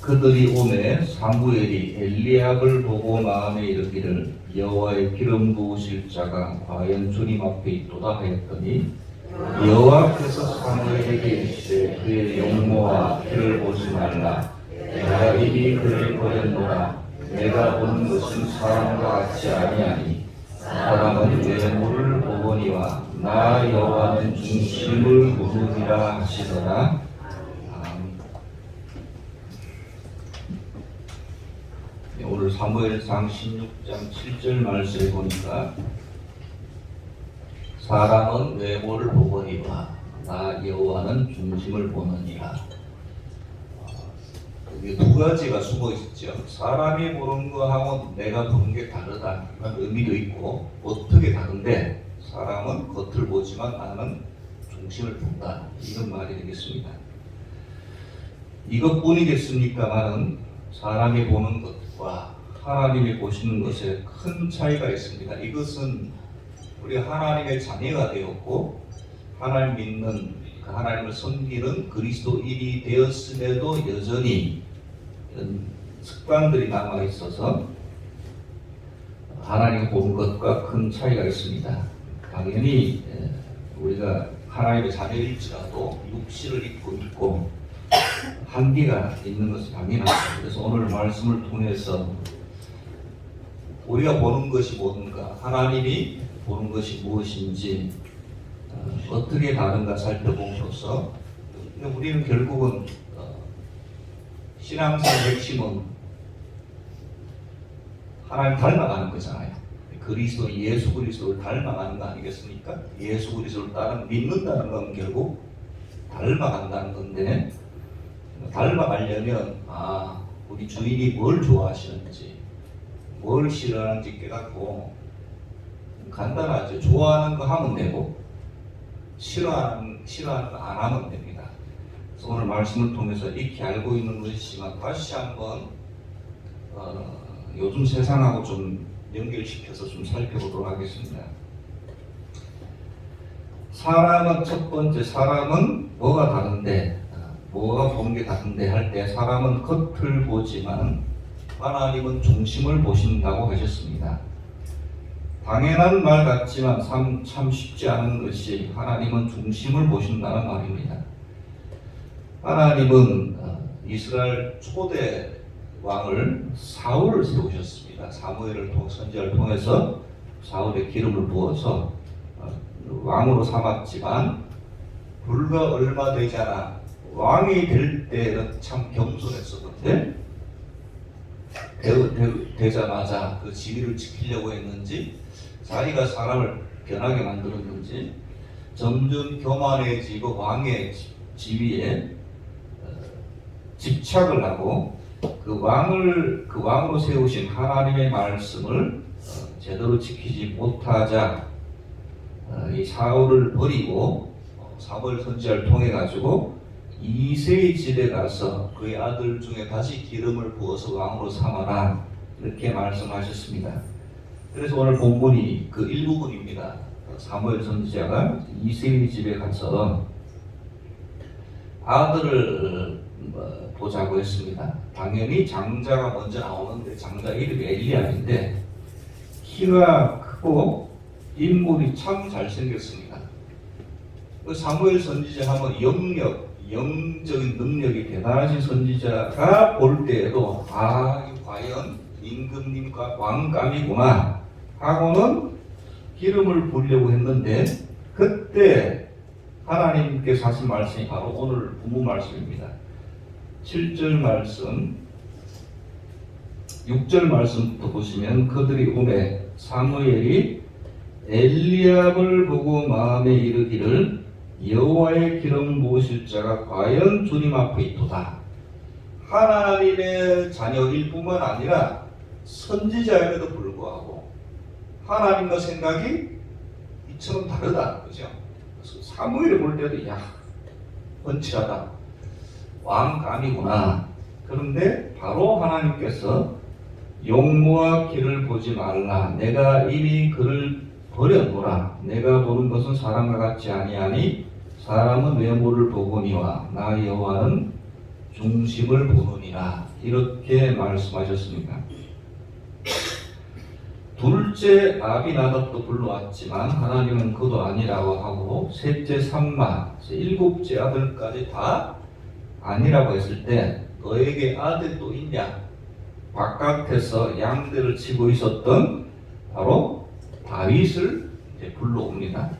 그들이 오매 사무엘이 엘리압을 보고 마음에 이르기를 여호와의 기름 부으실 자가 과연 주님 앞에 있도다 하였더니 여호와께서 사무엘에게 이르시되 그의 용모와 그를 보지 말라. 내가 이미 그를 버렸노라. 내가 보는 것은 사람과 같지 아니하니 사람은 외모를 보거니와 나 여호와는 중심을 보느니라 하시더라. 오늘 사무엘상 16장 7절 말씀에 보니까 사람은 외모를 보거니와 나 여호와는 중심을 보느니라. 여기 두 가지가 숨어 있죠. 사람이 보는 거하고 내가 보는 게 다르다. 이런 의미도 있고 어떻게 다른데 사람은 겉을 보지만 나는 중심을 본다. 이런 말이 되겠습니다. 이것뿐이겠습니까만은 사람이 보는 것과 하나님이 보시는 것에 큰 차이가 있습니다. 이것은 우리 하나님의 자녀가 되었고 하나님 믿는 하나님을 섬기는 그리스도인이 되었음에도 여전히 이런 습관들이 남아 있어서 하나님이 보는 것과 큰 차이가 있습니다. 당연히 우리가 하나님의 자녀일지라도 육신을 입고 있고 한계가 있는 것은 당연하죠. 그래서 오늘 말씀을 통해서 우리가 보는 것이 뭔가, 하나님이 보는 것이 무엇인지 어떻게 다른가 살펴봄으로써 우리는 결국은 신앙생활의 핵심은 하나님 닮아가는 거잖아요. 그리스도 예수 그리스도를 닮아가는 거 아니겠습니까? 예수 그리스도를 따라 믿는다는 건 결국 닮아간다는 건데, 닮아가려면 우리 주인이 뭘 좋아하시는지 뭘 싫어하는지 깨닫고, 간단하죠. 좋아하는 거 하면 되고 싫어하는 거 안 하면 됩니다. 그래서 오늘 말씀을 통해서 익히 알고 있는 것이지만 다시 한번 요즘 세상하고 좀 연결시켜서 좀 살펴보도록 하겠습니다. 사람은 첫 번째, 사람은 뭐가 다른데, 뭐가 보는 게 다른데 할 때 사람은 겉을 보지만 하나님은 중심을 보신다고 하셨습니다. 당연한 말 같지만 참 쉽지 않은 것이 하나님은 중심을 보신다는 말입니다. 하나님은 이스라엘 초대 왕을 사울을 세우셨습니다. 사무엘을 선지자를 통해서 사울의 기름을 부어서 왕으로 삼았지만 불과 얼마 되지 않아 왕이 될 때는 참 겸손했었는데 되자마자 그 지위를 지키려고 했는지 자기가 사람을 변하게 만들었는지 점점 교만해지고 왕의 지위에 집착을 하고 그 왕으로 세우신 하나님의 말씀을 제대로 지키지 못하자 이 사울을 버리고 사무엘 선지자를 통해 가지고 이새의 집에 가서 그의 아들 중에 다시 기름을 부어서 왕으로 삼아라, 이렇게 말씀하셨습니다. 그래서 오늘 본문이 그 일부분입니다. 사무엘 선지자가 이새의 집에 가서 아들을 보자고 했습니다. 당연히 장자가 먼저 나오는데 장자 이름이 엘리압인데 키가 크고 인물이 참 잘생겼습니다. 사무엘 선지자 하면 영적인 능력이 대단하신 선지자가 볼 때에도 과연 임금님과 왕감이구나 하고는 기름을 부으려고 했는데, 그때 하나님께서 하신 말씀이 바로 오늘 본문 말씀입니다. 7절 말씀, 6절 말씀부터 보시면 그들이 오매 사무엘이 엘리압을 보고 마음에 이르기를 여호와의 기름 부으실 자가 과연 주님 앞에 있도다. 하나님의 자녀일 뿐만 아니라 선지자임에도 불구하고 하나님과 생각이 이처럼 다르다, 그죠? 사무엘을 볼 때도 펀치하다, 왕감이구나. 그런데 바로 하나님께서 용모와 길을 보지 말라. 내가 이미 그를 버렸노라. 내가 보는 것은 사람과 같지 아니하니 사람은 외모를 보거니와 나 여호와는 중심을 보느니라. 이렇게 말씀하셨습니다. 둘째 아비나답도 불러왔지만 하나님은 그도 아니라고 하고, 셋째 삼마, 일곱째 아들까지 다 아니라고 했을 때 너에게 아들 또 있냐? 바깥에서 양떼를 치고 있었던 바로 다윗을 이제 불러옵니다.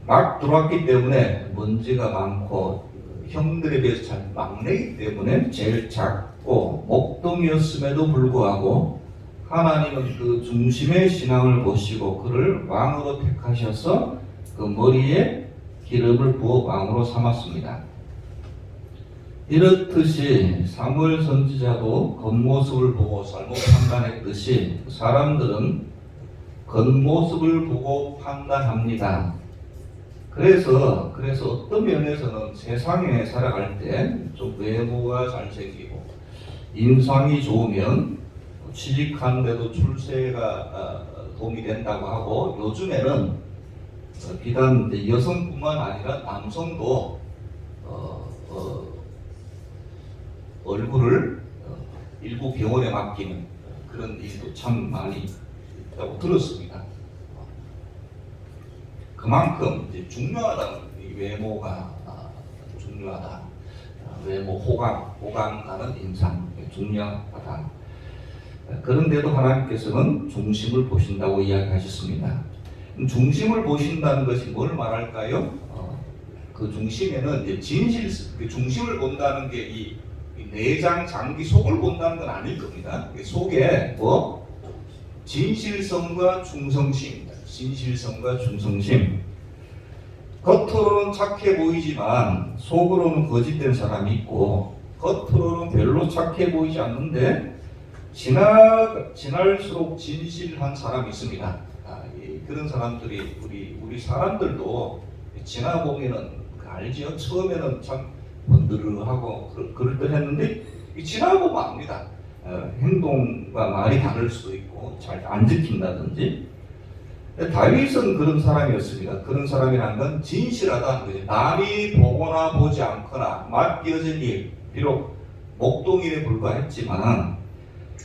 막 들어왔기 때문에 먼지가 많고 형들에 비해서 잘 막내이기 때문에 제일 작고 목동이었음에도 불구하고 하나님은 그 중심의 신앙을 보시고 그를 왕으로 택하셔서 그 머리에 기름을 부어 왕으로 삼았습니다. 이렇듯이 사무엘 선지자도 겉모습을 보고 잘못 판단했듯이 사람들은 겉모습을 보고 판단합니다. 그래서 어떤 면에서는 세상에 살아갈 때 좀 외모가 잘생기고 인상이 좋으면 취직하는데도 출세가 도움이 된다고 하고, 요즘에는 비단 여성뿐만 아니라 남성도 얼굴을 일부 병원에 맡기는 그런 일도 참 많이 있다고 들었습니다. 그만큼 이제 중요하다는, 외모가 중요하다. 외모 호감 가는 인상 중요하다. 그런데도 하나님께서는 중심을 보신다고 이야기하셨습니다. 중심을 보신다는 것이 뭘 말할까요? 그 중심에는 이제 진실, 그 중심을 본다는 게 이 내장, 장기, 속을 본다는 건 아닐 겁니다. 속에 뭐 진실성과 충성심입니다. 진실성과 충성심. 겉으로는 착해 보이지만 속으로는 거짓된 사람이 있고, 겉으로는 별로 착해 보이지 않는데 지날수록 진실한 사람이 있습니다. 그런 사람들이 우리 사람들도 지나 보면은 알지요. 처음에는 참 번드르하고 그럴 듯 했는데 지나 보면 압니다. 행동과 말이 다를 수도 있고 잘 안 지킨다든지. 다윗은 그런 사람이었습니다. 그런 사람이라는 건 진실하다는 거죠. 남이 보거나 보지 않거나 맡겨진 일, 비록 목동일에 불과했지만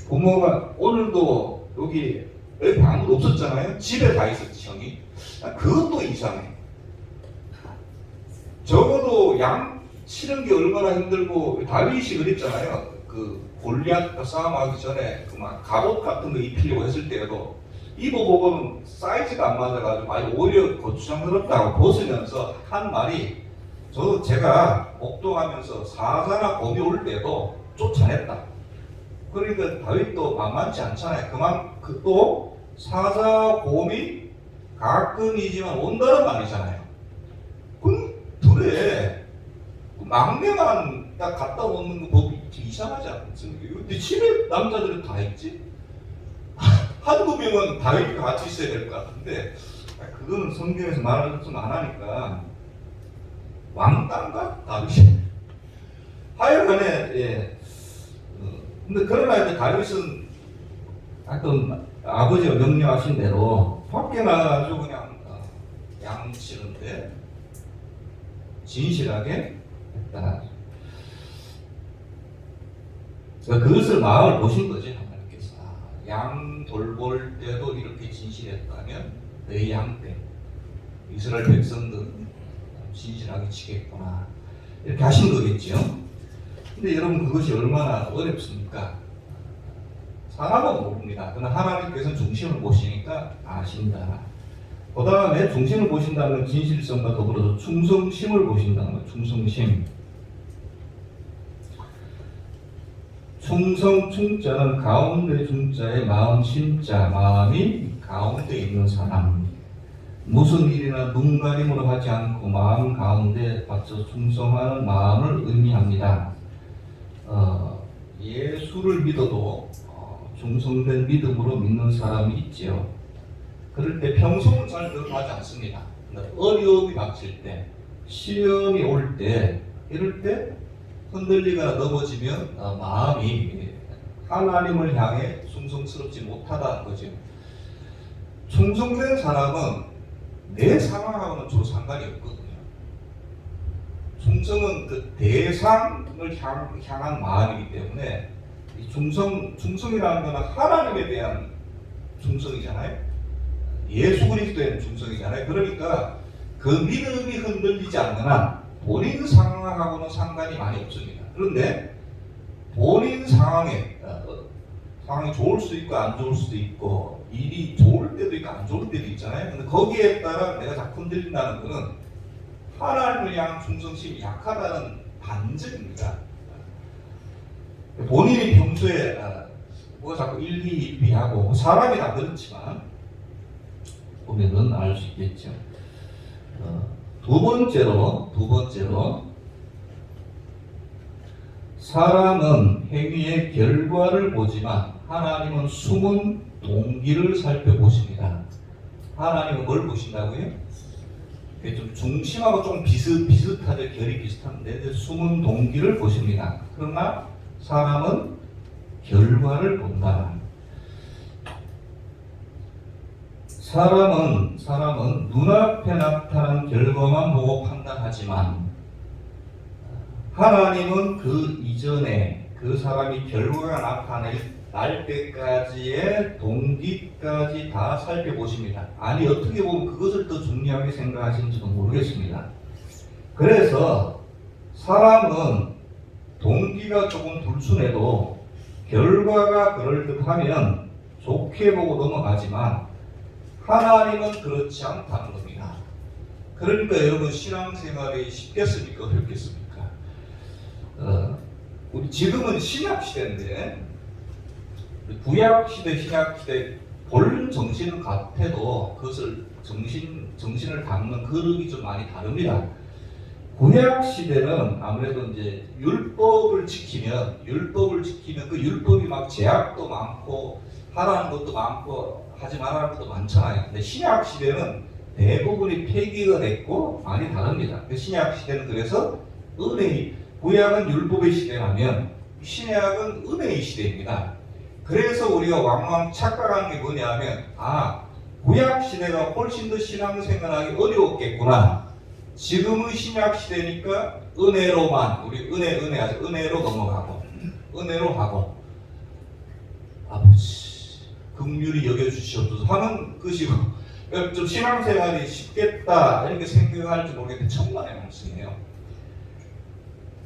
부모가 오늘도 여기 아무도 없었잖아요. 집에 다 있었지, 형이. 그것도 이상해. 적어도 양 치는 게 얼마나 힘들고, 다윗이 그랬잖아요. 그 골리앗과 싸움하기 전에 그 막 갑옷 같은 거 입히려고 했을 때에도 입어보고는 사이즈가 안 맞아가지고 오히려 고추장스럽다고 벗으면서 한 말이, 제가 목동하면서 사자나 곰이 올 때도 쫓아냈다. 그러니까 다윗도 만만치 않잖아요. 또 사자, 곰이 가끔이지만 온다는 말이잖아요. 그럼 둘에 막내만 딱 갖다 놓는 거 보기 이상하지 않습니까? 근데 집에 남자들은 다 있지? 한두 명은 다윗과 같이 있어야 될 것 같은데, 그거는 성경에서 말을 좀 안 하니까 왕따인가? 다윗이. 하여간에, 예. 근데 그러나 이제 다윗은 하여튼 아버지가 명령하신 대로 밖에 나가가지고 그냥 양 치는데 진실하게 했다. 그러니까 그것을 마음을 보신 거죠, 하나님께서. 양 돌볼 때도 이렇게 진실했다면 내 양 때 이스라엘 백성들은 진실하게 치겠구나, 이렇게 하신 거겠죠. 근데 여러분, 그것이 얼마나 어렵습니까? 사람은 모릅니다. 그러나 하나님께서는 중심을 보시니까 아신다. 그 다음에 중심을 보신다는 건 진실성과 더불어서 충성심을 보신다는 거예요. 충성심. 충성, 충자는 가운데 중자의 마음, 심자, 마음이 가운데 있는 사람. 무슨 일이나 눈 가림으로 하지 않고 마음 가운데 받쳐 충성하는 마음을 의미합니다. 예수를 믿어도 충성된 믿음으로 믿는 사람이 있지요. 그럴 때 평소는 잘 드러나지 않습니다. 어려움이 닥칠 때, 시험이 올 때, 이럴 때 흔들리거나 넘어지면 마음이 하나님을 향해 충성스럽지 못하다는 거죠. 충성된 사람은 내 상황하고는 주로 상관이 없거든요. 충성은 그 대상을 향한 마음이기 때문에 이 충성이라는 것은 하나님에 대한 충성이잖아요. 예수 그리스도에 대한 충성이잖아요. 그러니까 그 믿음이 흔들리지 않는 한 본인 상황하고는 상관이 많이 없습니다. 그런데 본인 상황이 좋을 수도 있고 안 좋을 수도 있고 일이 좋을 때도 있고 안 좋을 때도 있잖아요. 근데 거기에 따라 내가 자꾸 흔들린다는 것은 하나님을 향한 충성심이 약하다는 반증입니다. 본인이 평소에 뭐가 자꾸 일희일비하고 사람이 다 그렇지만 보면은 알 수 있겠죠. 두 번째로 사람은 행위의 결과를 보지만 하나님은 숨은 동기를 살펴보십니다. 하나님은 뭘 보신다고요? 좀 중심하고 좀 비슷하죠. 결이 비슷한데 숨은 동기를 보십니다. 그러나 사람은 결과를 본다. 사람은 눈앞에 나타난 결과만 보고 판단하지만 하나님은 그 이전에 그 사람이 결과가 나타날 때까지의 동기까지 다 살펴보십니다. 아니 어떻게 보면 그것을 더 중요하게 생각하시는지도 모르겠습니다. 그래서 사람은 동기가 조금 불순해도 결과가 그럴듯하면 좋게 보고 넘어가지만 하나님은 그렇지 않다는 겁니다. 그러니까 여러분 신앙생활이 쉽겠습니까? 어렵겠습니까? 우리 지금은 신약시대인데 구약시대, 신약시대 본 정신은 같아도 그것을 정신을 담는 그릇이 좀 많이 다릅니다. 구약시대는 아무래도 이제 율법을 지키면 그 율법이 막 제약도 많고 하라는 것도 많고 하지 말라는 것도 많잖아요. 근데 신약시대는 대부분이 폐기가 됐고 많이 다릅니다. 신약시대는 그래서 구약은 율법의 시대라면 신약은 은혜의 시대입니다. 그래서 우리가 왕왕 착각한 게 뭐냐면 구약 시대가 훨씬 더 신앙생활하기 어려웠겠구나. 지금은 신약 시대니까 은혜로만 우리 은혜로 넘어가고 은혜로 하고 아버지 긍휼히 여겨주시옵소서 하는 것이고 좀 신앙생활이 쉽겠다 이렇게 생각할지 모르겠는데 천만의 말씀이에요.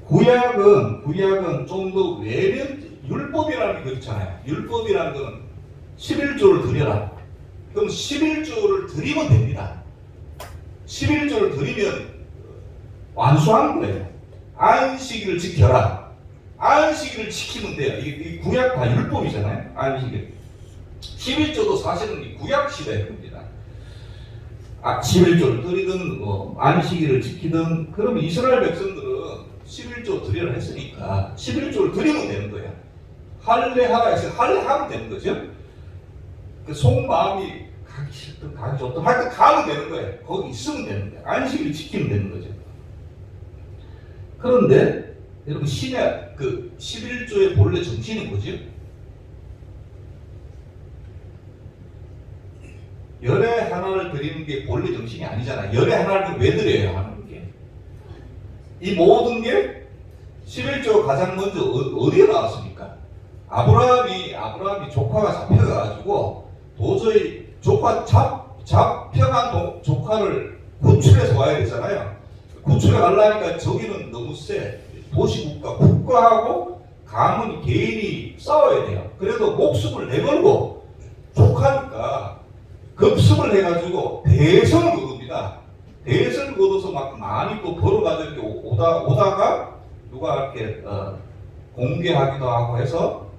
구약은 좀 더 율법이라는 게 그렇잖아요. 율법이라는 것은 11조를 드려라. 그럼 11조를 드리면 됩니다. 11조를 드리면 완수한 거예요. 안식일을 지켜라. 안식일을 지키면 돼요. 이 구약 다 율법이잖아요. 안식일. 11조도 사실은 구약 시대의 겁니다. 11조를 드리든 안식일을 지키든 그러면 이스라엘 백성들은 11조 드리라 했으니까 11조를 드리면 되는 거예요. 할례하라 해서 할례하면 되는 거죠. 그 속마음이 가기 싫든 가기 좋든 하여튼 가면 되는 거예요. 거기 있으면 되는 거예요. 안식일을 지키면 되는 거죠. 그런데 여러분 신약 그 11조의 본래 정신이 뭐죠? 열의 하나를 드리는 게 본래 정신이 아니잖아요. 열의 하나를 왜 드려요? 하는 게. 이 모든 게 11조 가장 먼저 어디에 나왔습니까? 아브라함이 조카가 잡혀가지고 도저히 잡혀간 조카를 구출해서 와야 되잖아요. 구출해 가려니까 저기는 너무 세. 국가하고 가문이 개인이 싸워야 돼요. 그래도 목숨을 내걸고 조카니까 급습을 해가지고 대선을 거둡니다. 대선을 거둬서 막 많이 또 벌어가지고 이렇게 오다가 누가 이렇게 공개하기도 하고 해서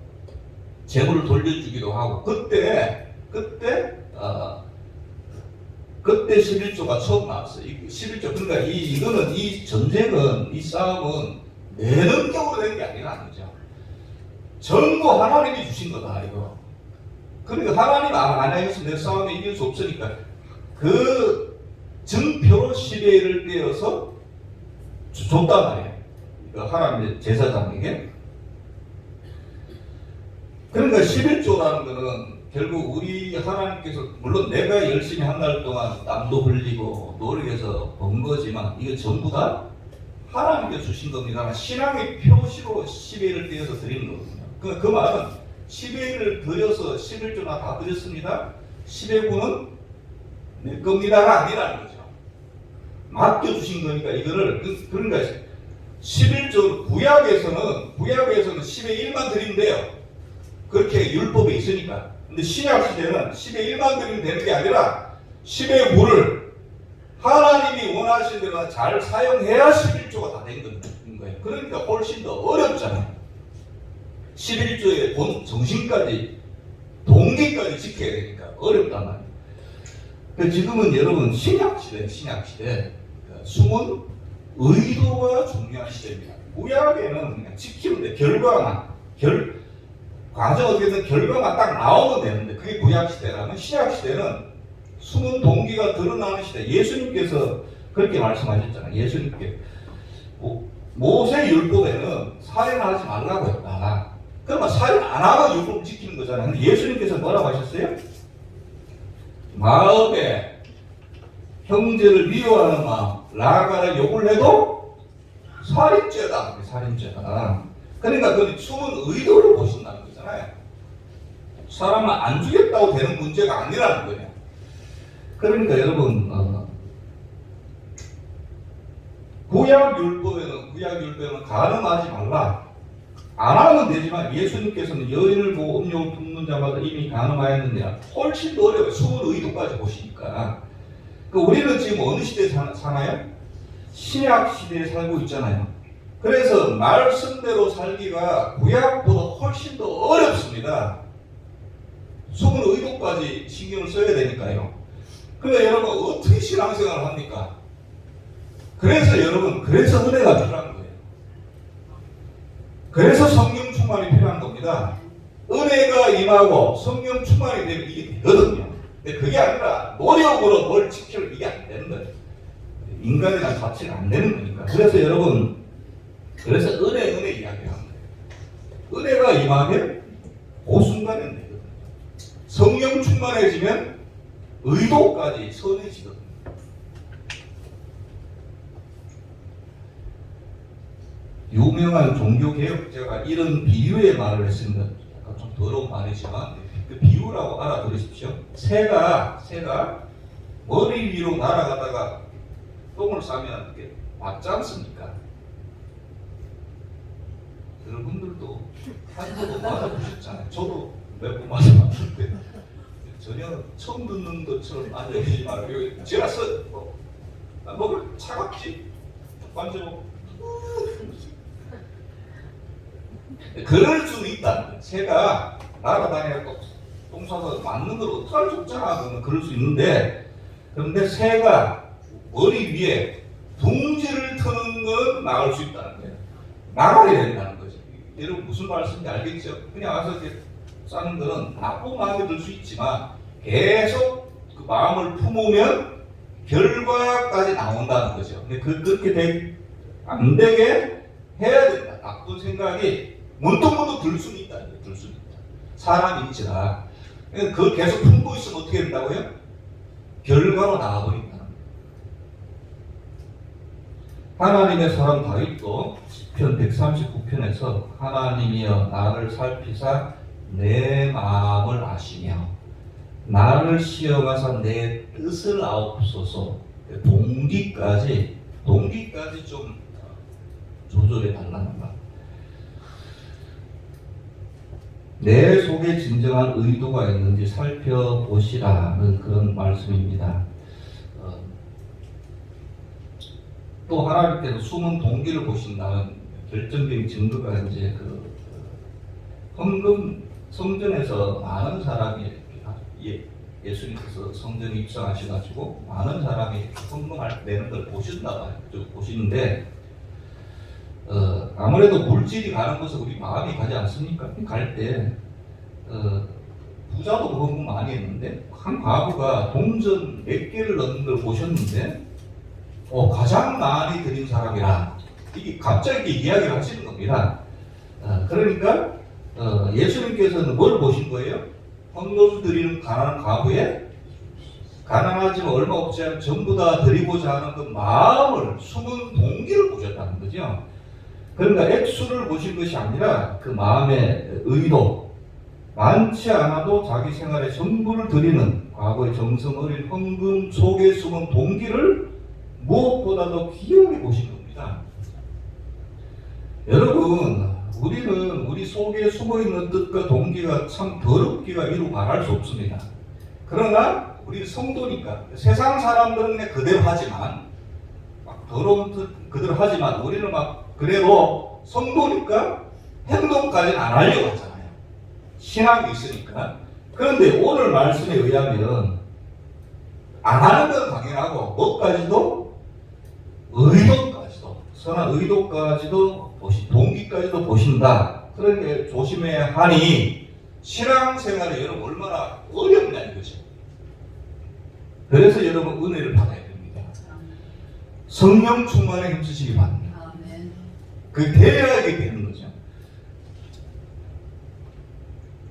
재물을 돌려주기도 하고 그때 11조가 처음 나왔어요. 11조 그러니까 이거는 이 전쟁은 이 싸움은 내 능력으로 된 게 아니라 거죠. 전부 하나님이 주신 거다 이거. 그러니까 하나님 안 하셨으면 내 싸움에 이길 수 없으니까 그 증표로 시대를 떼어서 줬단 말이에요. 하나님의 제사장에게. 그러니까 11조라는 거는 결국 우리 하나님께서 물론 내가 열심히 한 달 동안 땀도 흘리고 노력해서 번 거지만 이거 전부 다 하나님께서 주신 겁니다. 신앙의 표시로 11을 떼어서 드리는 거거든요. 그 말은 11을 드려서 11조나 다 드렸습니다. 10의 분은 내 겁니다가 아니라는 거죠. 맡겨주신 거니까 이거를 그러니까 11조 구약에서는 10의 1만 드리면 돼요. 그렇게 율법에 있으니까. 근데 신약 시대는 10의 1만 드리면 되는 게 아니라 10의 9를 하나님이 원하시는 대로 잘 사용해야 11조가 다 된 거예요. 그러니까 훨씬 더 어렵잖아요. 11조의 본 정신까지 동기까지 지켜야 되니까 어렵단 말이에요. 지금은 여러분 신약 시대 숨은 의도가 중요한 시대입니다. 구약에는 그냥 지키는데 과정 어떻게든 결과가 딱 나오면 되는데 그게 구약 시대라면 신약 시대는 숨은 동기가 드러나는 시대. 예수님께서 그렇게 말씀하셨잖아요. 예수님께 모세 율법에는 살인하지 말라고 했다. 그러면 살인 안 하고 율법을 지키는 거잖아요. 근데 예수님께서 뭐라고 하셨어요? 마음에 형제를 미워하는 마음, 라가를 욕을 해도 살인죄다. 그러니까 그 숨은 의도를 보신다는 거잖아요. 사람을 안 죽였다고 되는 문제가 아니라는 거예요. 그러니까 여러분 구약 율법에는 가늠하지 말라. 안 하면 되지만 예수님께서는 여인을 보고 음욕을 품는 자마다 이미 가늠하였느냐. 훨씬 더 어려워요. 숨은 의도까지 보시니까. 우리는 지금 어느 시대에 사나요? 신약 시대에 살고 있잖아요. 그래서 말씀대로 살기가 구약보다 훨씬 더 어렵습니다. 숨은 의도까지 신경을 써야 되니까요. 그러니까 여러분 어떻게 신앙생활을 합니까? 그래서 은혜가 필요한 거예요. 그래서 성령 충만이 필요한 겁니다. 은혜가 임하고 성령 충만이 되면 이게 되거든요. 근데 그게 아니라 노력으로 뭘 지키려 이게 안 되는 거예요. 인간이란 자체가 안 되는 거니까. 그래서 여러분 은혜 이야기를 하는 거예요. 은혜가 임하면 그 순간에 되거든요. 성령 충만해지면 의도까지 선해지거든요. 유명한 종교개혁자가 이런 비유의 말을 했습니다. 약간 좀 더러운 말이지만 그 비유라고 알아들으십시오. 새가 머리 위로 날아가다가 똥을 싸면 이렇게 맞지 않습니까? 여러분들도 한 번도 맞아보셨잖아요. 저도 몇 번 맞아봤는데 전혀 처음 듣는 것처럼 앉아계시지 말고 제가 뭐가 차갑지? 만져보고 그럴 수는 있다. 새가 날아다니고 똥 싸서 맞는 걸 어떡할 수 없잖아. 그러면 그럴 수 있는데 그런데 새가 머리 위에 둥지를 트는 건 막을 수 있다는 거예요. 막아야 된다는 거죠. 여러분 무슨 말씀인지 알겠죠? 그냥 와서 이렇게 싸는 거는 나쁜 마음이 들 수 있지만 계속 그 마음을 품으면 결과까지 나온다는 거죠. 근데 그렇게 안 되게 해야 된다. 나쁜 생각이 문득문득 들 수는 있다. 사람인지라. 그걸 계속 품고 있으면 어떻게 된다고요? 결과로 나와버린다는 거예요. 하나님의 사람 다윗도 시편 139편에서 하나님이여 나를 살피사 내 마음을 아시며 나를 시험하사 내 뜻을 아옵소서. 동기까지 좀 조절해 달라는 말. 내 속에 진정한 의도가 있는지 살펴보시라는 그런 말씀입니다. 또 하나님께서 숨은 동기를 보신다는 결정적인 증거가 이제 헌금 성전에서 많은 사람이 예수님께서 성전에 입성하셔가지고 많은 사람이 헌금을 내는 걸 보시는데 아무래도 물질이 가는 곳에 우리 마음이 가지 않습니까? 갈 때 부자도 헌금 많이 했는데 한 과부가 동전 몇 개를 넣는 걸 보셨는데 가장 많이 드린 사람이라 이게 갑자기 이야기를 하시는 겁니다. 그러니까 예수님께서는 뭘 보신 거예요? 헌금 드리는 가난한 과부의 가난하지만 얼마 없지 않은 전부 다 드리고자 하는 그 마음을, 숨은 동기를 보셨다는 거죠. 그러니까 액수를 보신 것이 아니라 그 마음의 의도, 많지 않아도 자기 생활에 전부를 드리는 과거의 정성 어린 헌금 속에 숨은 동기를 무엇보다도 귀하게 보신 겁니다. 여러분, 우리는 우리 속에 숨어있는 뜻과 동기가 참 더럽기가 이루 말할 수 없습니다. 그러나 우리 성도니까 세상 사람들은 그대로 하지만 막 더러운 뜻 그대로 하지만 우리는 막 그래도 성도니까 행동까지는 안 하려고 하잖아요. 신앙이 있으니까. 그런데 오늘 말씀에 의하면 안 하는 건 당연하고 뭐까지도 의도까지도 선한 의도까지도 동기까지도 보신다. 그러니까 조심해야 하니 신앙생활에 여러분 얼마나 어렵냐 이거죠. 그래서 여러분 은혜를 받아야 됩니다. 성령 충만에 힘쓰시기 바랍니다. 그 대략이 되는 거죠.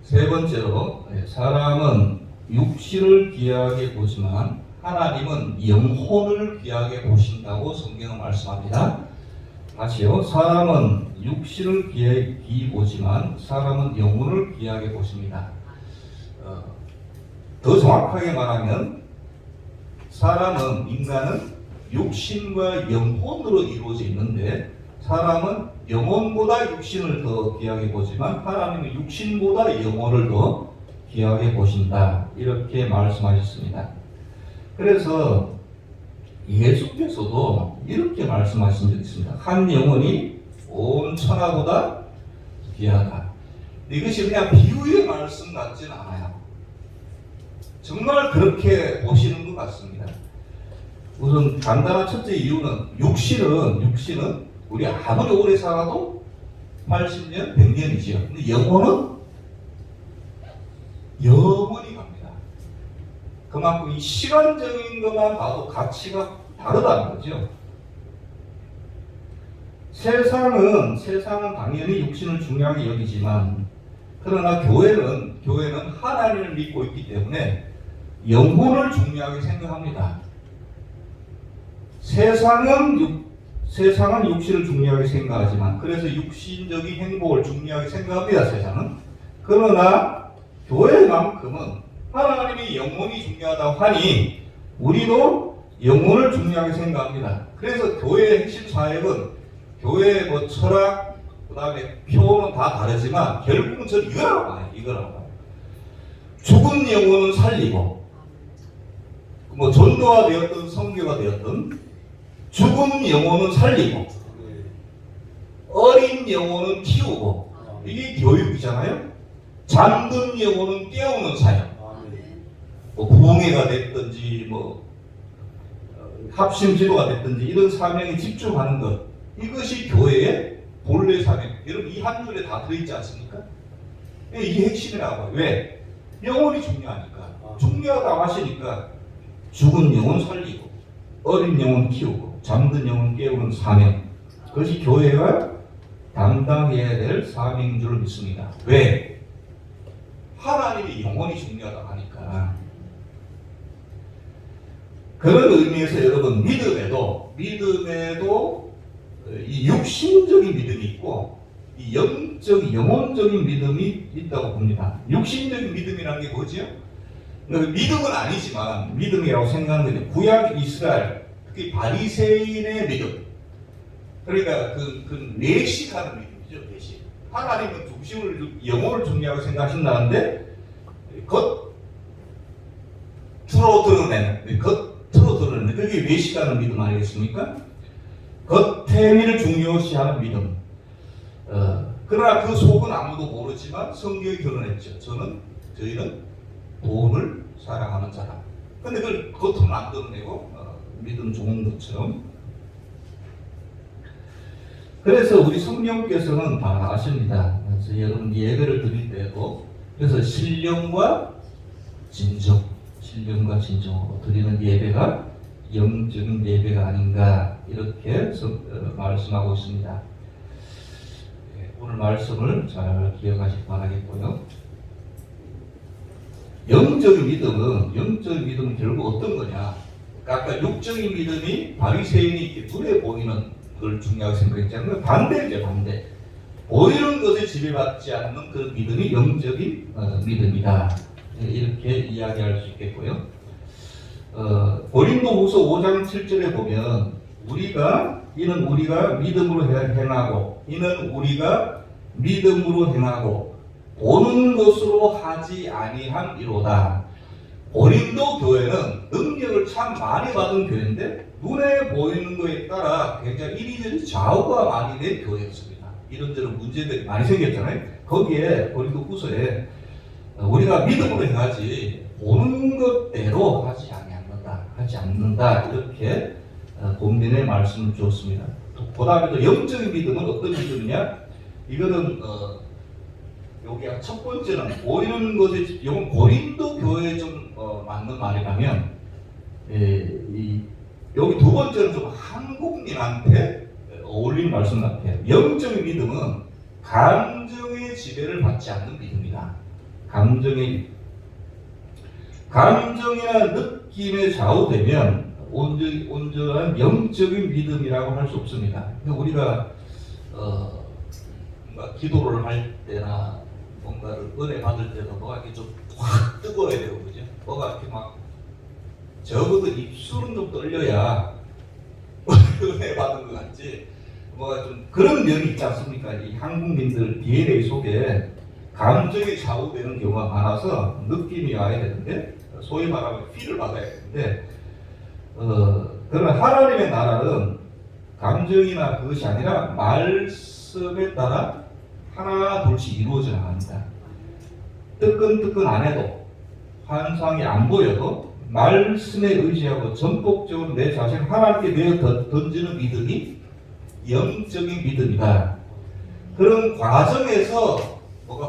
세 번째로 사람은 육신을 귀하게 보지만 하나님은 영혼을 귀하게 보신다고 성경은 말씀합니다. 다시요. 사람은 육신을 귀히 보지만 사람은 영혼을 귀하게 보십니다. 더 정확하게 말하면 사람은, 인간은 육신과 영혼으로 이루어져 있는데 사람은 영혼보다 육신을 더 귀하게 보지만 하나님은 육신보다 영혼을 더 귀하게 보신다. 이렇게 말씀하셨습니다. 그래서 예수께서도 이렇게 말씀하신 적이 있습니다. 한 영혼이 온 천하보다 귀하다. 이것이 그냥 비유의 말씀 같지는 않아요. 정말 그렇게 보시는 것 같습니다. 우선 간단한 첫째 이유는 육신은 우리 아무리 오래 살아도 80년, 100년이지요. 근데 영혼은 영원히 갑니다. 그만큼 이 시간적인 것만 봐도 가치가 다르다는 거죠. 세상은 당연히 육신을 중요하게 여기지만 그러나 교회는 하나님을 믿고 있기 때문에 영혼을 중요하게 생각합니다. 세상은 육신을 중요하게 생각하지만 그래서 육신적인 행복을 중요하게 생각합니다. 세상은. 그러나 교회만큼은 하나님이 영혼이 중요하다고 하니 우리도 영혼을 중요하게 생각합니다. 그래서 교회의 핵심 사역은 교회의 철학, 그 다음에 표는 다 다르지만 결국은 저는 이거라고 봐요. 죽은 영혼은 살리고 전도가 되었든 선교가 되었든 죽은 영혼은 살리고 어린 영혼은 키우고 이게 교육이잖아요. 잠든 영혼은 깨우는 사역. 부흥회가 됐든지 합심 지도가 됐든지 이런 사명에 집중하는 것, 이것이 교회의 본래 사명. 여러분 이 한 줄에 다 들어있지 않습니까? 이게 핵심이라고 봐요. 왜? 영혼이 중요하니까. 중요하다고 하시니까 죽은 영혼 살리고 어린 영혼 키우고 잠든 영혼 깨우는 사명, 그것이 교회가 담당해야 될 사명인 줄 믿습니다. 왜? 하나님이 영혼이 중요하다고 하니까. 그런 의미에서 여러분 믿음에도 이 육신적인 믿음이 있고 이 영혼적인 믿음이 있다고 봅니다. 육신적인 믿음이라는 게 뭐죠? 믿음은 아니지만 믿음이라고 생각하는 거죠. 구약 이스라엘, 특히 바리새인의 믿음. 그러니까 그 내식하는 믿음이죠. 내식. 하나님은 영혼을 중요하게 생각하신다는데 겉으로 드러내는 그게 외식하는 믿음 아니겠습니까? 겉행위를 중요시하는 믿음. 그러나 그 속은 아무도 모르지만 성경이 드러냈죠. 저희는 돈을 사랑하는 자라. 근데 그걸 겉으로는 안 드러내고 믿음 좋은 것처럼. 그래서 우리 성령께서는 다 아십니다. 그래서 여러분 예배를 드릴 때도 그래서 신령과 진정으로 드리는 예배가 영적인 예배가 아닌가 이렇게 말씀하고 있습니다. 오늘 말씀을 잘 기억하시기 바라겠고요. 영적인 믿음은 결국 어떤 거냐? 아까 육적인 믿음이 바리새인이 눈에 보이는 걸 중요하게 생각했잖아요. 반대죠, 반대. 보이는 것에 지배받지 않는 그 믿음이 영적인 믿음이다. 이렇게 이야기할 수 있겠고요. 고린도후서 5장 7절에 보면 이는 우리가 믿음으로 행하고 이는 우리가 믿음으로 행하고 보는 것으로 하지 아니함이로다. 고린도 교회는 능력을 참 많이 받은 교회인데 눈에 보이는 것에 따라 굉장히 이리저리 좌우가 많이 된 교회였습니다. 이런저런 문제들이 많이 생겼잖아요. 거기에 고린도 후서에 우리가 믿음으로 행하지 보는 것대로 하지 않는다 이렇게 본문의 말씀을 주었습니다. 그 다음에 또 영적인 믿음은 어떤 믿음이냐? 이거는 여기가 첫 번째는 보이는 것에 이건 고린도 교회에 좀 맞는 말이라면 여기 두 번째는 좀 한국민한테 어울리는 말씀 같아요. 영적인 믿음은 감정의 지배를 받지 않는 믿음이다. 감정이나 느낌에 좌우되면 온전한 영적인 믿음이라고 할 수 없습니다. 우리가 뭔가 기도를 할 때나 뭔가를 은혜 받을 때도 뭐가 이렇게 좀 확 뜨거워야 돼요, 그죠? 뭐가 이렇게 막 적어도 입술은 좀 떨려야 은혜 받은 것 같지. 뭐가 좀 그런 면이 있지 않습니까? 이 한국민들 DNA 속에 감정이 좌우되는 경우가 많아서 느낌이 와야 되는데 소위 말하면 피를 받아야 되는데 그러나 하나님의 나라는 감정이나 그것이 아니라 말씀에 따라 하나 둘씩 이루어져 나갑니다. 뜨끈뜨끈 안 해도 환상이 안 보여도 말씀에 의지하고 전폭적으로 내 자신을 하나님께 내어 던지는 믿음이 영적인 믿음이다. 그런 과정에서 뭐가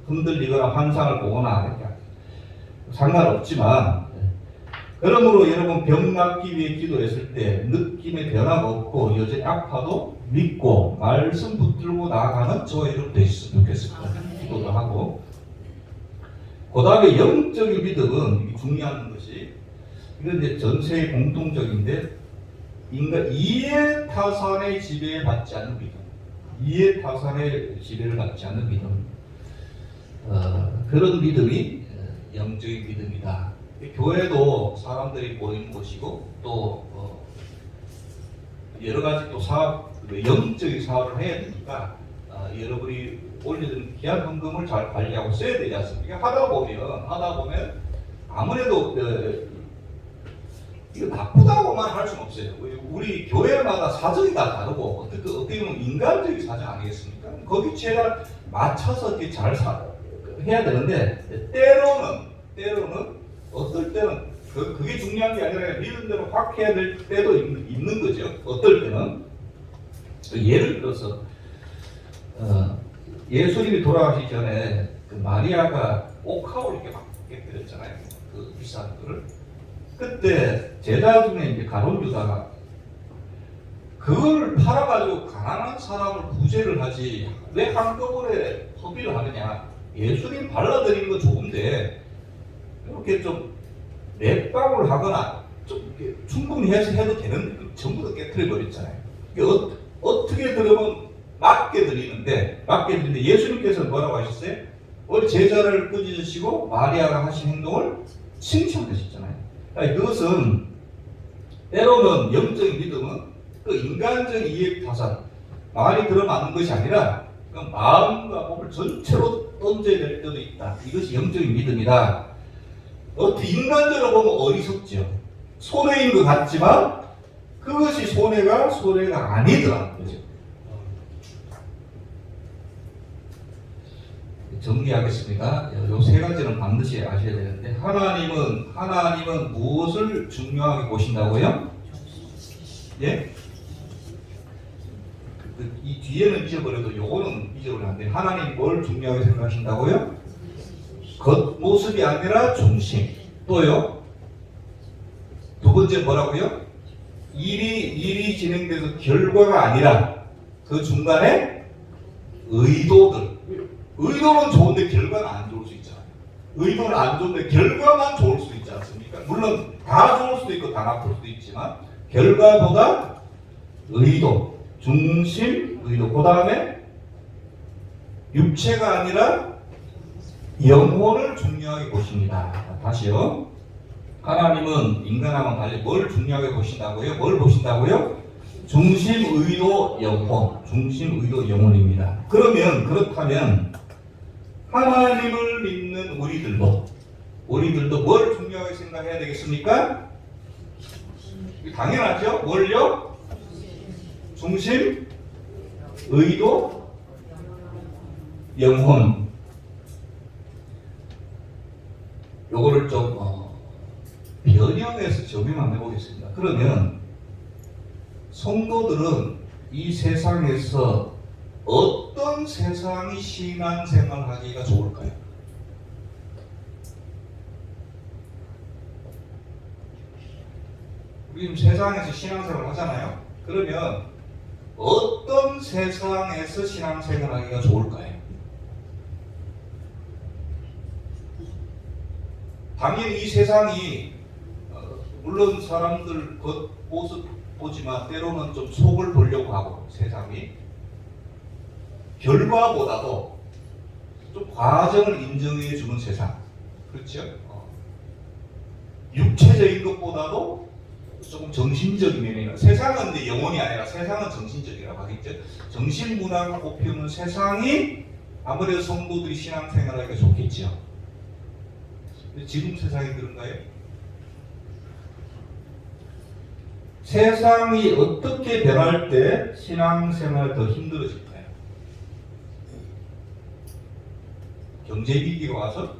흔들리거나 환상을 보거나 상관없지만 그러므로 여러분 병 낫기 위해 기도했을 때 느낌의 변화가 없고 여전히 아파도 믿고 말씀 붙들고 나아가는 저와 여러분 되셨으면 좋겠습니다. 기도도 하고 그 다음에 영적인 믿음은 중요한 것이 이건 이제 전세의 공통적인데 인간 이해타산의 지배에 받지 않는 믿음, 이해타산의 지배를 받지 않는 믿음, 그런 믿음이 영적인 믿음이다. 교회도 사람들이 모이는 곳이고 또 여러 가지 또 사업, 영적인 사업을 해야 되니까 여러분이 올려드린 기한 헌금을 잘 관리하고 써야 되지 않습니까? 하다 보면 아무래도 이거 나쁘다고만 할 수는 없어요. 우리 교회마다 사정이 다 다르고 어떻게 보면 인간적인 사정 아니겠습니까? 거기 제가 맞춰서 이렇게 잘 해야 되는데 때로는 어떨 때는 그게 중요한 게 아니라 믿은 대로 확 해야 될 때도 있는 거죠. 어떨 때는 예를 들어서 예수님이 돌아가시기 전에 그 마리아가 옥하고 이렇게 막 드렸잖아요. 그 비싼 거를. 그때 제자 중에 이제 가룟 유다가 그걸 팔아가지고 가난한 사람을 구제를 하지 왜 한꺼번에 허비를 하느냐. 예수님 발라드리는 건 좋은데 이렇게 좀 넷방울 하거나 좀 충분히 해도 되는데 전부 다 깨트려 버렸잖아요. 어떻게 들으면 맞게 드리는데 예수님께서는 뭐라고 하셨어요? 우리 제자를 꾸짖으시고 마리아가 하신 행동을 칭찬하셨잖아요. 그러니까 그것은 때로는 영적인 믿음은 그 인간적 이해타산 말이 들어맞는 것이 아니라 그 마음과 몸을 전체로 던져야 될 때도 있다. 이것이 영적인 믿음이다. 어떻게 인간적으로 보면 어리석죠. 손해인 것 같지만 그것이 손해가 아니더라는 거죠. 정리하겠습니다. 요 세 가지는 반드시 아셔야 되는데 하나님은 무엇을 중요하게 보신다고요? 예? 이 뒤에는 잊어버려도 요거는 잊어버리면 안 돼요. 하나님 뭘 중요하게 생각하신다고요? 겉모습이 아니라 중심. 또요? 두 번째 뭐라고요? 일이 진행돼서 결과가 아니라 그 중간에 의도는 좋은데 결과는 안 좋을 수 있잖아요. 의도는 안 좋은데 결과만 좋을 수 있지 않습니까? 물론 다 좋을 수도 있고 다 나쁠 수도 있지만 결과보다 의도, 중심, 의도. 그 다음에 육체가 아니라 영혼을 중요하게 보십니다. 다시요. 하나님은 인간하고는 달리 뭘 중요하게 보신다고요? 뭘 보신다고요? 중심, 의도, 영혼. 중심, 의도, 영혼입니다. 그렇다면 하나님을 믿는 우리들도 뭘 중요하게 생각해야 되겠습니까? 당연하죠. 뭘요? 중심, 의도, 영혼. 요거를 좀 변형해서 적용 한번 해보겠습니다. 그러면 성도들은 이 세상에서 어떤 세상이 신앙생활 하기가 좋을까요? 우리 지금 세상에서 신앙생활 하잖아요. 그러면 어떤 세상에서 신앙생활 하기가 좋을까요? 당연히 이 세상이 물론 사람들 겉모습 보지만 때로는 좀 속을 보려고 하고 세상이 결과보다도 좀 과정을 인정해 주는 세상. 그렇죠? 육체적인 것보다도 조금 정신적인 면이 세상은 이제 영혼이 아니라 세상은 정신적이라고 하겠죠. 정신문화가 꼽히는 세상이 아무래도 성도들이 신앙생활하기가 좋겠죠. 지금 세상이 그런가요? 세상이 어떻게 변할 때 신앙생활 더 힘들어질까요? 경제위기가 와서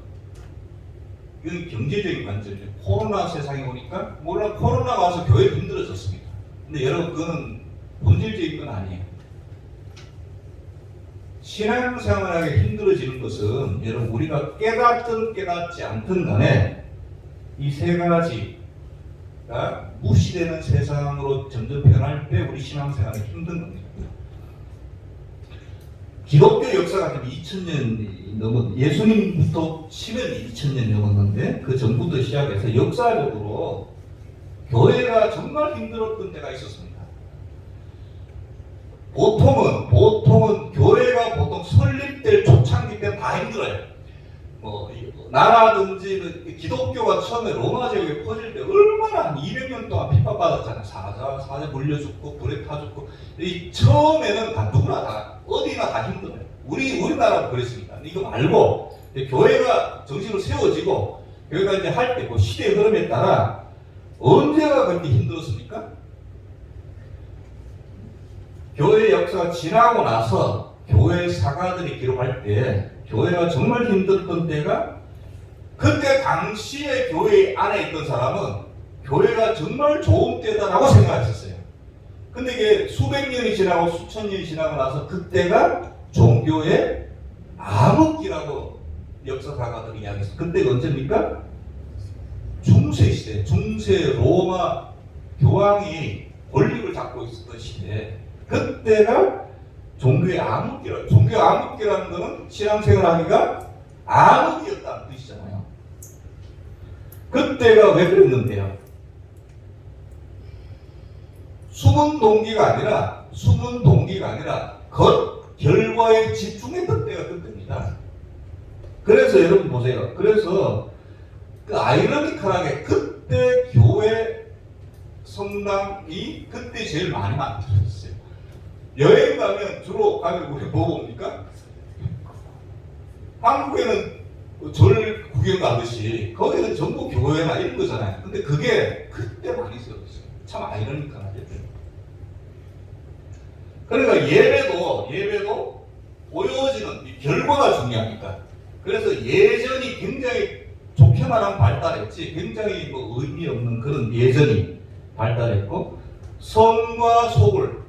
이건 경제적인 관점이죠. 코로나 세상에 오니까 물론 코로나가 와서 교회 힘들어졌습니다. 근데 여러분 그거는 본질적인 건 아니에요. 신앙생활하기 힘들어지는 것은 여러분 우리가 깨닫든 깨닫지 않든 간에 이 세 가지가 무시되는 세상으로 점점 변할 때 우리 신앙생활이 힘든 겁니다. 기독교 역사가 2000년이 넘은 예수님부터 치면 2000년이 넘었는데 그 전부터 시작해서 역사적으로 교회가 정말 힘들었던 때가 있었습니다. 보통은 교회가 보통 설립될 초창기 때 다 힘들어요. 나라든지 기독교가 처음에 로마 지역에 퍼질 때 얼마나 한 200년 동안 핍박받았잖아요. 사자 물려 죽고 불에 타 죽고. 이 처음에는 다 누구나 다 어디나 다 힘들어요. 우리나라도 그랬습니다. 이거 말고 교회가 정식으로 세워지고 교회가 이제 할 때 그 시대의 흐름에 따라 언제가 그렇게 힘들었습니까? 교회 역사가 지나고 나서 교회 사가들이 기록할 때 교회가 정말 힘들었던 때가 그때 당시에 교회 안에 있던 사람은 교회가 정말 좋은 때다라고 생각했었어요. 근데 이게 수백 년이 지나고 수천 년이 지나고 나서 그때가 종교의 암흑기라고 역사사가들이 이야기했어요. 그때가 언제입니까? 중세시대, 중세 로마 교황이 권력을 잡고 있었던 시대. 그때가 종교의 암흑기라고. 종교의 암흑기라는 것은 신앙생활하기가 암흑이었다는 뜻이잖아요. 그때가 왜 그랬는데요? 숨은 동기가 아니라 결과에 집중했던 때가 그때입니다. 그래서 여러분 보세요. 그래서 그 아이러니컬하게 그때 교회 성당이 그때 제일 많이 만들어졌어요. 여행 가면 주로 가면 우리 뭐 봅니까? 한국에는 절 구경 가듯이 거기는 전부 교회나 이런 거잖아요. 근데 그게 그때 많이 쓰였어요. 참 아이러니컬하죠. 그러니까 예배도 보여지는 결과가 중요하니까. 그래서 예전이 굉장히 좋게 말하면 발달했지 굉장히 의미 없는 그런 예전이 발달했고 성과 속을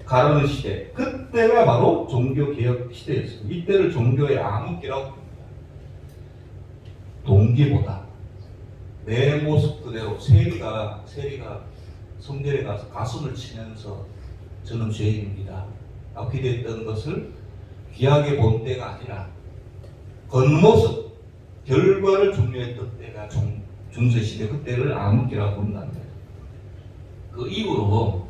가르는 시대, 그때가 바로 종교개혁 시대였습니다. 이때를 종교의 암흑기라고 합니다. 동기보다 내 모습 그대로 세리가 성전에 가서 가슴을 치면서 저는 죄인입니다 라고 기도했던 것을 귀하게 본 때가 아니라 겉모습, 결과를 중요했던 때가 중세시대 그때를 암흑기라고 부른다는 거예요. 그 이후로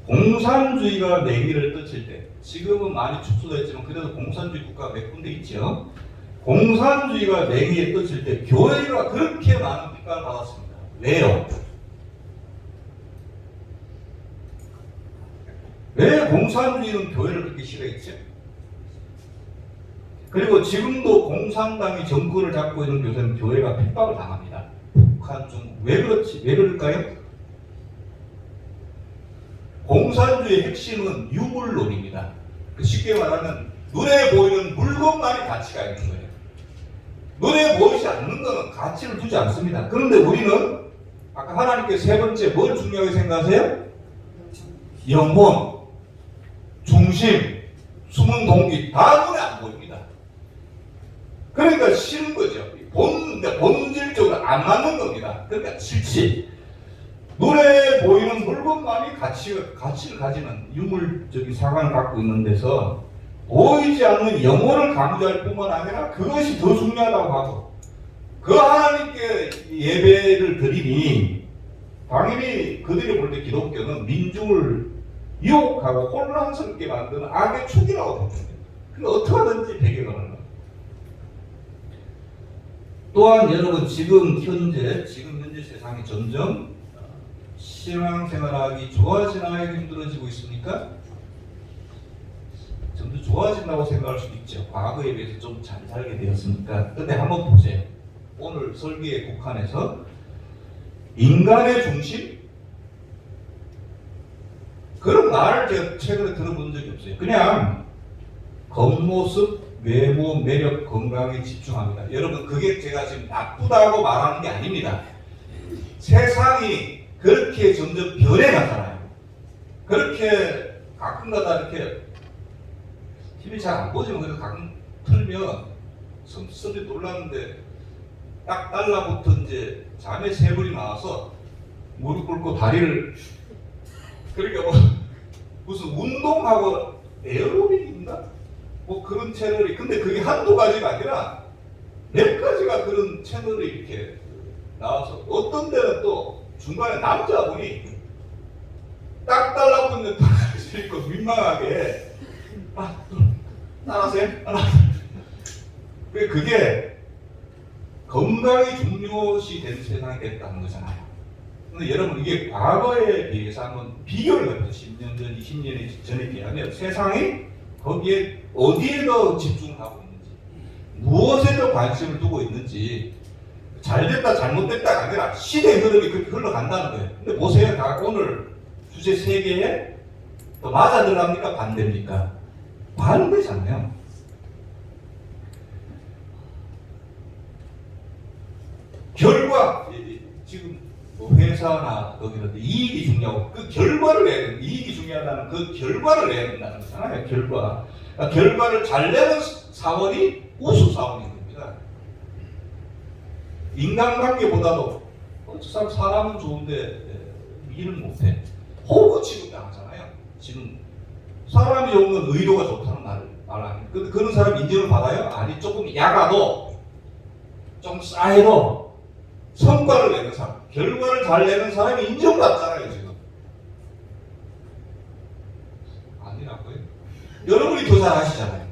공산주의가 내기를 떨칠 때, 지금은 많이 축소됐지만 그래도 공산주의 국가가 몇 군데 있죠. 공산주의가 내기에 떨칠 때 교회가 그렇게 많은 핍박을 받았습니다. 왜요? 왜 공산주의는 교회를 그렇게 싫어했죠? 그리고 지금도 공산당이 정권을 잡고 있는 교회는 교회가 핍박을 당합니다. 북한, 중국. 왜 그렇지? 왜 그럴까요? 공산주의의 핵심은 유물론입니다. 쉽게 말하면 눈에 보이는 물건만이 가치가 있는 거예요. 눈에 보이지 않는 것은 가치를 두지 않습니다. 그런데 우리는 아까 하나님께서 세 번째 뭘 중요하게 생각하세요? 영혼, 중심, 숨은 동기 다 눈에 안 보입니다. 그러니까 싫은 거죠. 본질적으로 안 맞는 겁니다. 그러니까 싫지. 눈에 보이는 물건만이 가치를 가지는 유물적인 사관을 갖고 있는 데서 보이지 않는 영혼을 강조할 뿐만 아니라 그것이 더 중요하다고 하고, 그 하나님께 예배를 드리니 당연히 그들이 볼 때 기독교는 민중을 유혹하고 혼란스럽게 만드는 악의 축이라고 봅니다. 그러니까 어떻게 하든지 배경을 하는 거예요. 또한 여러분 지금 현재 세상이 점점 신앙생활하기 좋아지나요? 힘들어지고 있습니까? 점점 좋아진다고 생각할 수도 있죠. 과거에 비해서 좀 잘 살게 되었으니까. 근데 한번 보세요. 오늘 설교에 국한해서 인간의 중심? 그런 말을 제가 최근에 들어본 적이 없어요. 그냥 겉모습, 외모, 매력, 건강에 집중합니다. 여러분 그게 제가 지금 나쁘다고 말하는 게 아닙니다. 세상이 그렇게 점점 변해가잖아요. 그렇게 가끔가다 이렇게 TV 잘 안 보지만 그래도 가끔 틀면 섭섭히 놀랐는데 딱 달라붙은 이제 자매 세 분이 나와서 무릎 꿇고 다리를, 그러니까 뭐 무슨 운동하고 에어로빅인가? 뭐 그런 채널이, 근데 그게 한두 가지가 아니라 몇 가지가 그런 채널이 이렇게 나와서 어떤 데는 또 중간에 남자분이 딱 달라붙는 바지를 입고 민망하게 따라하세요? 그게 건강이 중요시 된 세상이 됐다는 거잖아요. 근데 여러분 이게 과거에 비해서 한번 비교를 해보세요. 10년 전, 20년 전에 비하면 세상이 거기에 어디에 더 집중하고 있는지, 무엇에 더 관심을 두고 있는지, 잘됐다 잘못됐다가 아니라 시대의 흐름이 그렇게 흘러간다는 거예요. 근데 보세요. 다 오늘 주제 3개에 또 맞아 들어갑니까? 반대입니까? 반대잖아요. 결과, 지금 뭐 회사나 거기는 이익이 중요하고 그 결과를 내야 된다. 이익이 중요하다는 그 결과를 내야 된다는 거잖아요. 결과. 그러니까 결과를 잘 내는 사원이 우수 사원인 겁니다. 인간관계보다도 저 사람은 좋은데 일은 못해. 호구 취급당하잖아요. 지금 사람이 좋은 건 의도가 좋다는 말 아니에요. 근데 그런 사람 인정을 받아요? 아니, 조금 야가도 좀 쌓여도 성과를 내는 사람, 결과를 잘 내는 사람이 인정받잖아요, 지금. 아니라고요? 여러분이 더 잘 아시잖아요.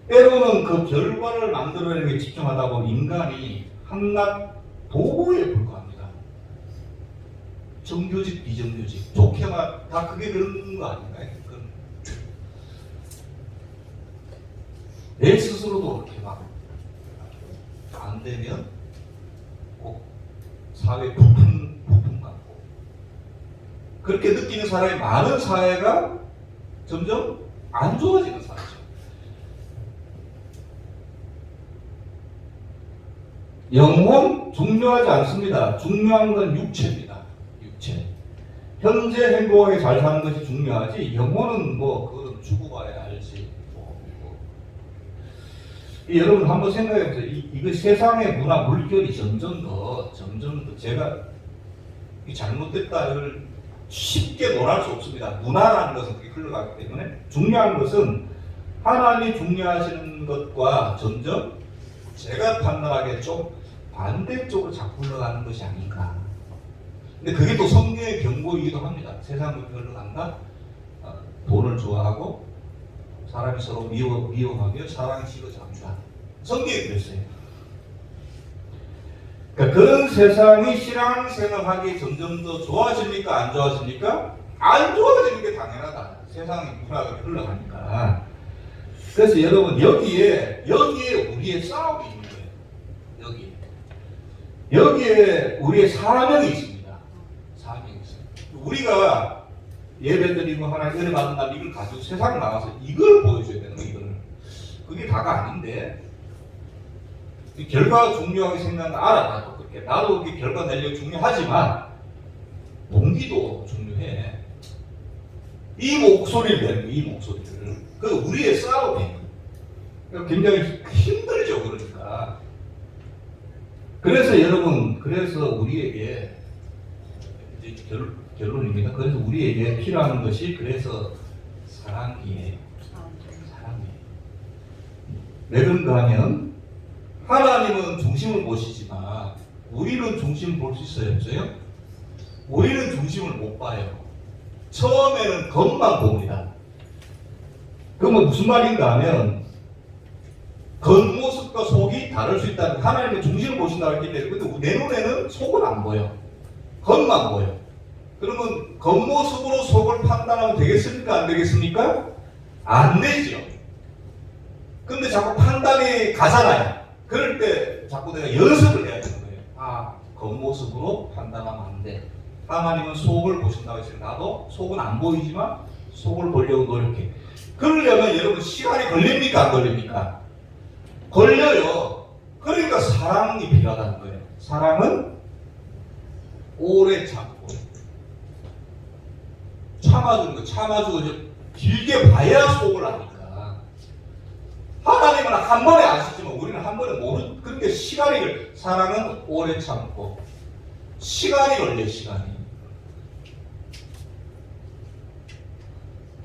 때로는 그 결과를 만들어내는 게 집중하다 보면 인간이 한낱 도구에 불과합니다. 정규직, 비정규직, 좋게만 다 그게 그런 거 아닌가요? 내 스스로도 그렇게 막 안 되면 꼭 사회 부품 같고 그렇게 느끼는 사람이 많은 사회가 점점 안 좋아지는 사회죠. 영혼 중요하지 않습니다. 중요한 건 육체입니다. 육체. 현재 행복하게 잘 사는 것이 중요하지 영혼은 뭐 그건 죽어봐야 알지. 여러분 한번 생각해 보세요. 이거 세상의 문화 물결이 점점 더 제가 잘못됐다 이걸 쉽게 논할 수 없습니다. 문화라는 것은 그렇게 흘러가기 때문에 중요한 것은 하나님이 중요하시는 것과 점점 제가 판단하기에 좀 반대쪽으로 자꾸 흘러가는 것이 아닌가. 근데 그게 또 성경의 경고이기도 합니다. 세상으로 흘러간다. 돈을 좋아하고 사람이 서로 미워하며 사랑이 식어 잠수한다. 성경이 그랬어요. 그러니까 그런 세상이 신앙생활하기 점점 더 좋아집니까? 안 좋아집니까? 안 좋아지는 게 당연하다. 세상이 문화가 흘러가니까. 그래서 여러분 여기에 우리의 싸움이 있는 거예요. 여기에 우리의 사명이 있습니다. 사명이 있어요. 우리가 예배드리고 하나님 은혜 받는 날 이걸 가지고 세상에 나가서 이걸 보여줘야 되는 거예요. 이거를. 그게 다가 아닌데 결과가 중요하게 생각하는 알아. 나도 그렇게 결과 내려고 중요하지만 동기도 중요해. 이 목소리를 내는 거예요. 이 목소리를. 그 우리의 싸움이에요. 굉장히 힘들죠. 그러니까. 그래서 여러분, 우리에게 이제 결론입니다. 그래서 우리에게 필요한 것이 그래서 사랑이에요. 사랑이에요. 왜 그런가 하면 하나님은 중심을 보시지만 우리는 중심을 볼 수 있어요? 없어요? 우리는 중심을 못 봐요. 처음에는 겉만 봅니다. 그러면 무슨 말인가 하면 겉모습과 속이 다를 수 있다는 하나님의 중심을 보신다고 했기 때문에 근데 내 눈에는 속은 안 보여. 겉만 보여. 그러면 겉모습으로 속을 판단하면 되겠습니까? 안 되겠습니까? 안 되죠. 근데 자꾸 판단이 가잖아요. 그럴 때 자꾸 내가 연습을 해야 되는 거예요. 겉모습으로 판단하면 안 돼. 하나님은 속을 보신다고 했으니 나도 속은 안 보이지만 속을 보려고 노력해. 그러려면 여러분 시간이 걸립니까? 안 걸립니까? 걸려요. 그러니까 사랑이 필요하다는 거예요. 사랑은 오래 참고 참아주는 거. 참아주고 길게 봐야 속을 아니까. 하나님은 한 번에 아시지만 우리는 한 번에 모르는. 그러니까 사랑은 오래 참고 시간이 걸려. 시간이.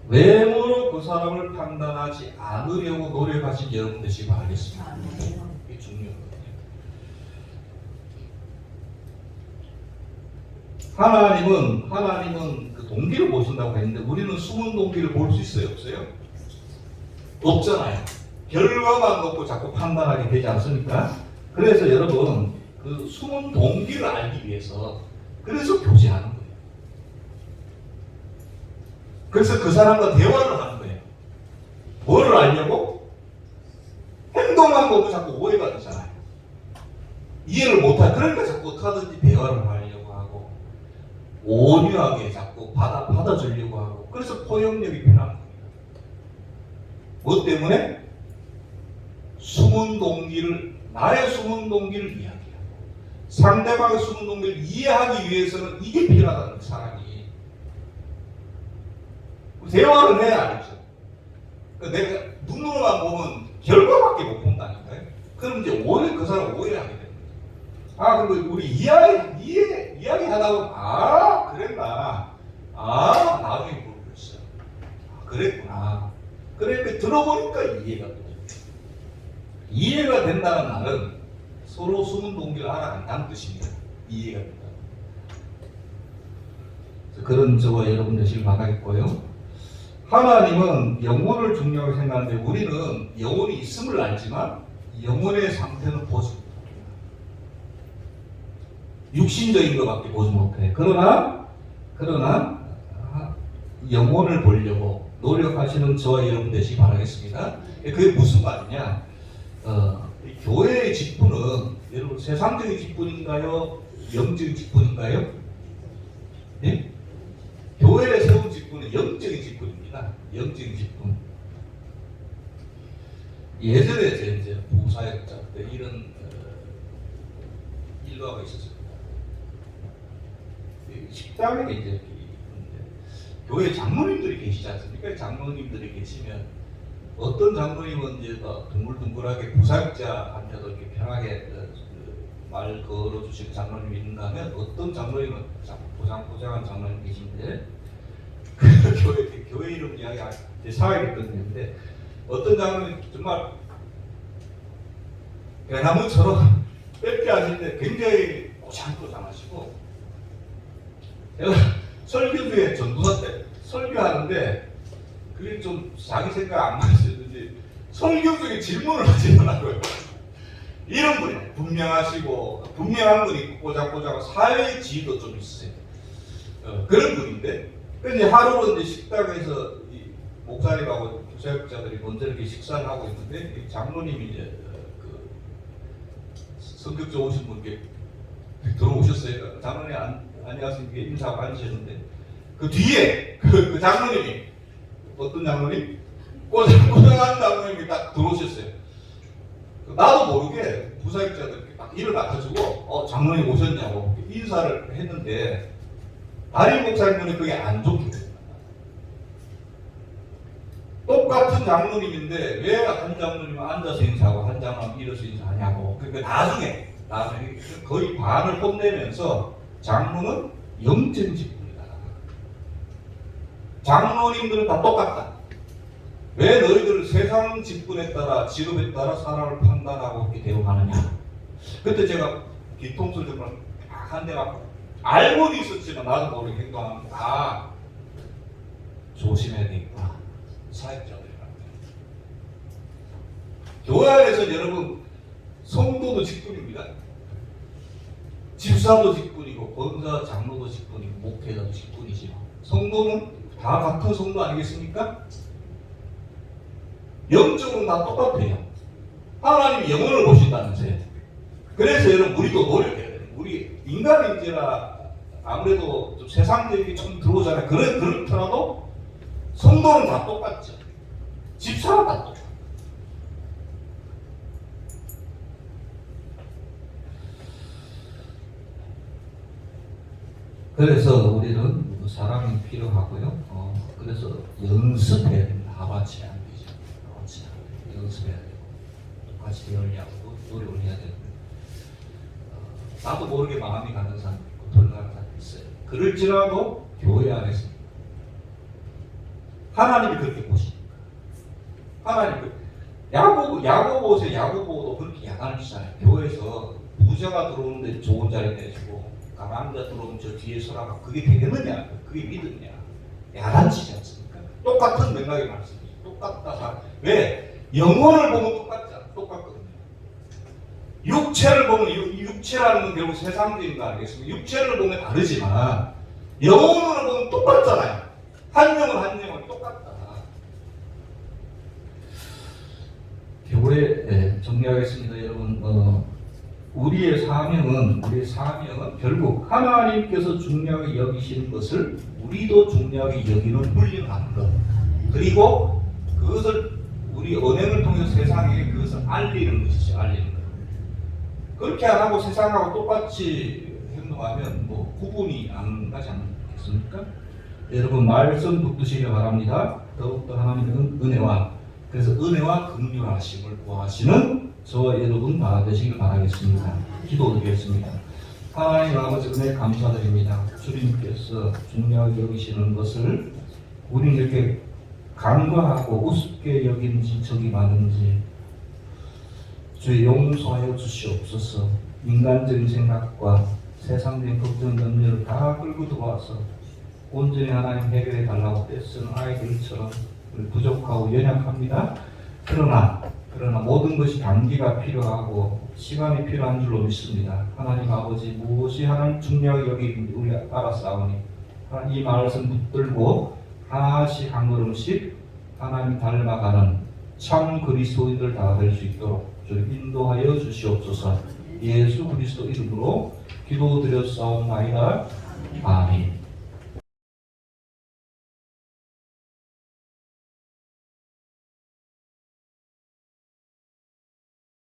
외모로 그 사람을 판단하지 않으려고 노력하신 여러분 되시기 바라겠습니다. 이게 중요하거든요. 하나님은 그 동기를 보신다고 했는데 우리는 숨은 동기를 볼 수 있어요? 없어요? 없잖아요. 결과만 놓고 자꾸 판단하게 되지 않습니까? 그래서 여러분 그 숨은 동기를 알기 위해서 그래서 교제하는 거예요. 그래서 그 사람과 대화를 하는 거예요. 뭐를 알려고? 행동만 보고 자꾸 오해가 되잖아요. 이해를 못하고 그러니까 자꾸 어떻게든지 대화를 하려고 하고 온유하게 자꾸 받아주려고 하고 그래서 포용력이 변하는 겁니다. 뭐 때문에? 나의 숨은 동기를 이야기하고 상대방의 숨은 동기를 이해하기 위해서는 이게 필요하다는 거예요. 사랑이. 대화를 해야 알죠. 내가 눈으로만 보면 결과밖에 못 본다니까요. 그럼 이제 오히려 그 사람 오해하게 되는 거죠. 그리고 우리 이야기하다 보면 그랬나. 나중에 모르겠어. 그랬구나. 그러니까 들어보니까 이해가 돼요. 이해가 된다는 말은 서로 숨은 동기를 알아간다는 뜻입니다. 이해가 된다. 그런 저와 여러분 되시길 바라겠고요. 하나님은 영혼을 중요하게 생각하는데 우리는 영혼이 있음을 알지만 영혼의 상태는 보지 못합니다. 육신적인 것밖에 보지 못해. 그러나 영혼을 보려고 노력하시는 저와 여러분 되시기 바라겠습니다. 그게 무슨 말이냐? 교회의 직분은 여러분 세상적인 직분인가요? 영적인 직분인가요? 네? 교회에 세운 직분은 영적인 직분입니다. 영적인 직분. 예전에 이제 부사역자 때 이런 일과가 있었습니다. 식당에 이제 교회 장로님들이 계시지 않습니까? 장로님들이 계시면 어떤 장로님은 이제 둥글둥글하게 부사역자한테도 이렇게 편하게 말 걸어주실 장로님이 있는가 하면 어떤 장로님은 보장한 장로님 계신데 그 교회 이름 이야기 제 사회를 듣는데 어떤 장로님 정말 대나무처럼 뺄게 하시는데 굉장히 고장하시고 제가 설교 중에 전도사 때 설교하는데 그게 좀 자기 생각 안 맞으셨는지 설교 중에 질문을 하시더라고요. 이런 분이에요. 분명한 분 있고 꼬장꼬장하고 사회의 지위도 좀 있으세요. 그런 분인데 근데 하루는 이제 식당에서 이 목사님하고 교사역자들이 먼저 이렇게 식사를 하고 있는데 장로님이 이제 그 성격 좋으신 분께 들어오셨어요. 장로님 안녕하세요. 인사하고 앉으셨는데 그 뒤에 그 장로님이 어떤 장로님? 꼬장꼬장한 장로님이 딱 들어오셨어요. 나도 모르게 부사역자들께 딱 일어나가지고 장로님 오셨냐고 인사를 했는데 담임 목사님은 그게 안 좋게 됐어요. 똑같은 장로님인데 왜 한 장로님은 앉아서 인사하고 한 장로님은 일어서 인사하냐고. 그러니까 나중에 거의 반을 혼내면서 장로는 영적 직분이다. 장로님들은 다 똑같다. 왜 너희들 세상 직분에 따라 직업에 따라 사람을 판단하고 이렇게 대우하느냐. 그때 제가 뒤통수를 정말 한 대가 알고는 있었지만 나도 모르게 행동하는 다 조심해야 되겠구나. 사역자들이라는 교회 안에서 여러분 성도도 직분입니다. 집사도 직분이고 권사 장로도 직분이고 목회자도 직분이지만 성도는 다 같은 성도 아니겠습니까? 영적으로는 다 똑같아요. 하나님이 영혼을 보신다면서요. 그래서 여러분 우리도 노력해야 돼요. 우리 인간인지라 아무래도 좀 세상적인 좀 들어오잖아요. 그렇더라도 성도는 다 똑같죠. 집사는 다 똑같아요. 그래서 우리는 사랑이 필요하고요. 그래서 연습해야 됩니다. 하바치 안 되죠. 하바치 연습해야 되고 같이 배우려고 노력을 해야 되고 나도 모르게 마음이 가는 사람 있고 덜 가는 사람 있어요. 그럴지라도 교회 안에서 하나님이 그렇게 보시니까 하나님 야고보세요. 야고보도 그렇게 야단치잖아요. 교회에서 부자가 들어오는데 좋은 자리 내주고 가난한 자 들어오면 저 뒤에 서라가 그게 되겠느냐? 그게 믿음이냐? 야단치지 않습니까? 똑같은 맥락의 말씀이죠. 똑같다. 왜? 영혼을 보면 똑같거든요. 육체를 보면 육체라는 건 결국 세상적인 거 아니겠습니까? 육체를 보면 다르지만 영혼으로 보면 똑같잖아요. 한 영은 똑같다. 교회 정리하겠습니다, 여러분. 우리의 사명은 결국 하나님께서 중요하게 여기시는 것을 우리도 중요하게 여기는 훈련하는 것. 그리고 그것을 우리 언행을 통해서 세상에 그것을 알리는 것이죠. 알리는 것. 그렇게 안 하고 세상하고 똑같이 행동하면 뭐 구분이 안 가지 않겠습니까? 여러분 말씀 붙드시기 바랍니다. 더욱더 하나님의 은혜와 긍휼하심을 구하시는 저와 여러분 다 되시길 바라겠습니다. 기도드리겠습니다. 하나님 아버지 은혜 감사드립니다. 주님께서 중요하게 여기시는 것을 우리는 이렇게 간과하고 우습게 여긴지 적이 많은지 주의 용서하여 주시옵소서. 인간적인 생각과 세상적인 걱정 염려를 다 끌고 들어와서 온전히 하나님 해결해 달라고 떼쓰는 아이들처럼 부족하고 연약합니다. 그러나 모든 것이 단기가 필요하고 시간이 필요한 줄로 믿습니다. 하나님 아버지 무엇이 하나님 중요하게 여기는지 우리 알았사오니 이 말씀 붙들고 하나씩 한 걸음씩 하나님 닮아가는 참 그리스도인들 다 될 수 있도록 주님 인도하여 주시옵소서. 예수 그리스도 이름으로 기도드렸사옵나이다. 아멘.